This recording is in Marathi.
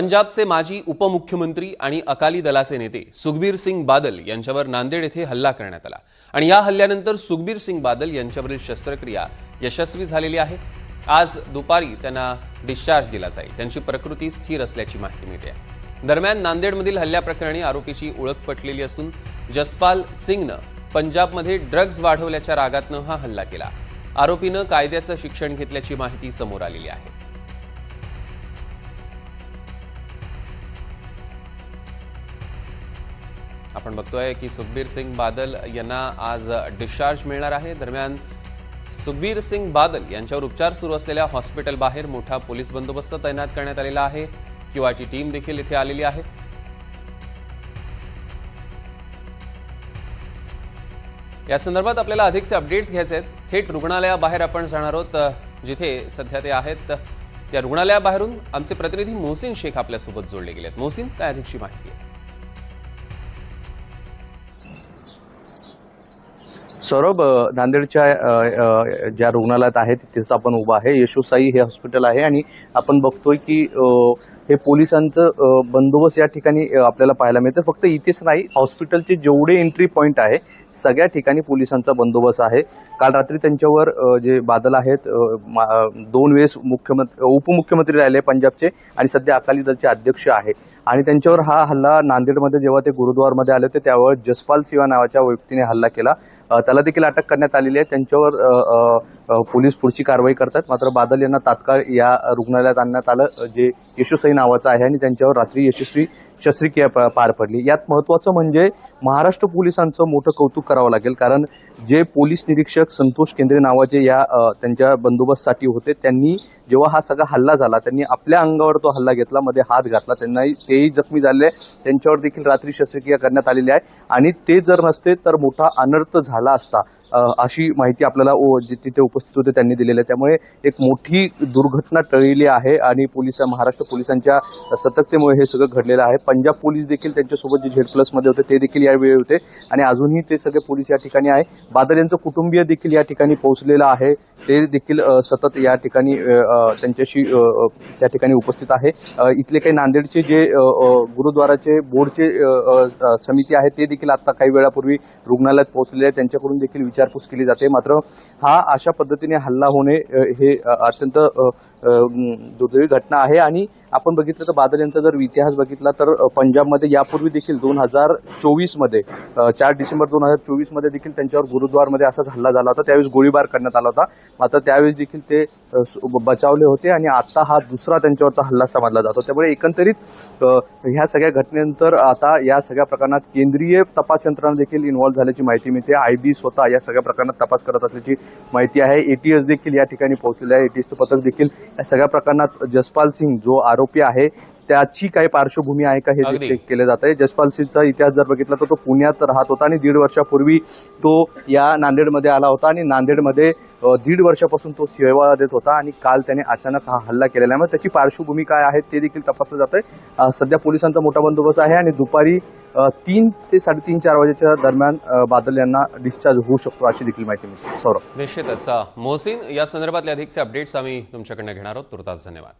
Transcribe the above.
पंजाबचे माजी उपमुख्यमंत्री आणि अकाली दलाचे नेते सुखबीर सिंग बादल यांच्यावर नांदेड येथे हल्ला करण्यात आला आणि या हल्ल्यानंतर सुखबीर सिंग बादल यांच्यावरील शस्त्रक्रिया यशस्वी झालेली आहे। आज दुपारी त्यांना डिस्चार्ज दिला जाईल। त्यांची प्रकृती स्थिर असल्याची माहिती मिळते आहे। दरम्यान नांदेडमधील हल्ल्याप्रकरणी आरोपीची ओळख पटलेली असून जसपाल सिंगनं पंजाबमध्ये ड्रग्ज वाढवल्याच्या रागातनं हा हल्ला केला। आरोपीनं कायद्याचं शिक्षण घेतल्याची माहिती समोर आलेली आहे। आपण बघतोय की सुखबीर सिंग बादल यांना आज डिस्चार्ज मिळणार आहे। दरम्यान सुखबीर सिंग बादल यांच्यावर उपचार सुरू असलेल्या हॉस्पिटल बाहेर मोठा पोलीस बंदोबस्त तैनात करण्यात आलेला आहे। क्यूआयची टीम देखील इथे आलेली आहे। या संदर्भात आपल्याला अधिकचे अपडेट्स घ्यायचे आहेत। थेट रुग्णालयाबाहेर आपण जाणार आहोत जिथे सध्या ते आहेत। त्या रुग्णालयाबाहेरून आमचे प्रतिनिधी मोहसिन शेख आपल्यासोबत जोडले गेले आहेत। मोहसिन, काय अधिकची माहिती आहे? सौरभ, नांदेडच्या ज्या रुग्णालयात आहे तिथेच आपण उभा आहे। यशोसाई हे हॉस्पिटल आहे आणि आपण बघतोय की हे पोलिसांचं बंदोबस्त या ठिकाणी आपल्याला पाहायला मिळतं। फक्त इथेच नाही, हॉस्पिटलचे जेवढे एंट्री पॉइंट आहे सगळ्या ठिकाणी पोलिसांचा बंदोबस्त आहे। काल रात्री त्यांच्यावर जे बादल आहेत 2 वेळेस उपमुख्यमंत्री राहिले पंजाबचे आणि सध्या अकाली दलचे अध्यक्ष आहे आणि त्यांच्यावर हा हल्ला नांदेडमध्ये जेव्हा ते गुरुद्वारमध्ये आले होते त्यावेळेस जसपाल सिंह नावाच्या व्यक्तीने हल्ला केला। त्याला देखील अटक करण्यात आलेली आहे। त्यांच्यावर पोलीस पुढची कारवाई करतात। मात्र बादल यांना तात्काळ या रुग्णालयात आणण्यात आलं जे यशोसाई नावाचं आहे आणि त्यांच्यावर रात्री यशस्वी शस्त्रक्रिया पार पडली। यात महत्त्वाचं म्हणजे महाराष्ट्र पोलिसांचं मोठं कौतुक करावं लागेल, कारण जे पोलीस निरीक्षक संतोष केंद्रे नावाचे या त्यांच्या बंदोबस्तसाठी होते, त्यांनी जेव्हा हा सगळा हल्ला झाला त्यांनी आपल्या अंगावर तो हल्ला घेतला, मध्ये हात घातला, त्यांनाही तेही जखमी झाले। त्यांच्यावर देखील रात्री शस्त्रक्रिया करण्यात आलेली आहे आणि ते जर नसते तर मोठा अनर्थ झाला असता अशी माहिती आपल्याला तिथे उपस्थित होते त्यांनी दिलेली आहे। त्यामुळे एक मोठी दुर्घटना टळली आहे आणि महाराष्ट्र पोलिसांच्या सतर्कतेमुळे हे सगळं घडलेलं आहे। पंजाब पोलीस देखील त्यांच्यासोबत जे Z+ मध्ये होते ते देखील यावेळी होते आणि अजूनही ते सगळे पोलीस या ठिकाणी आहे। बादल यांचं कुटुंबीय देखील या ठिकाणी पोहोचलेलं आहे, ते देखील सतत या ठिकाणी त्यांच्याशी त्या ठिकाणी उपस्थित आहे। इथले काही नांदेडचे जे गुरुद्वाराचे बोर्डचे समिती आहे ते देखील आता काही वेळापूर्वी रुग्णालयात पोहोचलेले आहेत, त्यांच्याकडून देखील विचारपूस केली जाते। मात्र हा अशा पद्धतीने हल्ला होणे हे अत्यंत दुर्दैवी घटना आहे आणि आपण बघितलं तर बादल यांचा जर इतिहास बघितला तर पंजाबमध्ये यापूर्वी देखील 2024 मध्ये 4 डिसेंबर 2024 मध्ये देखील त्यांच्यावर गुरुद्वारमध्ये असाच हल्ला झाला होता। त्यावेळेस गोळीबार करण्यात आला होता, मात्र त्यावेळेस देखील ते बचावले होते आणि आता हा दुसरा त्यांच्यावरचा हल्ला समजला जातो। त्यामुळे एकंदरीत ह्या सगळ्या घटनेनंतर आता या सगळ्या प्रकरणात केंद्रीय तपास यंत्रणा देखील इन्व्हॉल्व्ह झाल्याची माहिती मिळते। IB स्वतः या सगळ्या प्रकरणात तपास करत असल्याची माहिती आहे। ATS देखील या ठिकाणी पोहोचलेले आहे। ATSचं पथक देखील या सगळ्या प्रकरणात जसपाल सिंग जो आरोपी आहे त्याची काही पार्श्वभूमी आहे का हे चेक केले जात आहे। जसपाल सिंगचा इतिहास जर बघितला तर तो पुण्यात राहत होता आणि 1.5 वर्षापूर्वी तो या नांदेडमध्ये आला होता आणि नांदेडमध्ये 1.5 वर्षापासून तो सेवा देत होता आणि काल त्याने अचानक हा हल्ला केलेला आहे। त्याची पार्श्वभूमी काय आहे ते देखील तपासलं जात आहे। सध्या पोलिसांचा मोठा बंदोबस्त आहे आणि दुपारी 3 ते 3:30-4 वाजेच्या दरम्यान बादल यांना डिस्चार्ज होऊ शकतो अशी देखील माहिती मिळते। सौरभ, निश्चितच मोहसिन, या संदर्भातले अधिकचे अपडेट्स आम्ही तुमच्याकडनं घेणार आहोत। तुर्तास धन्यवाद।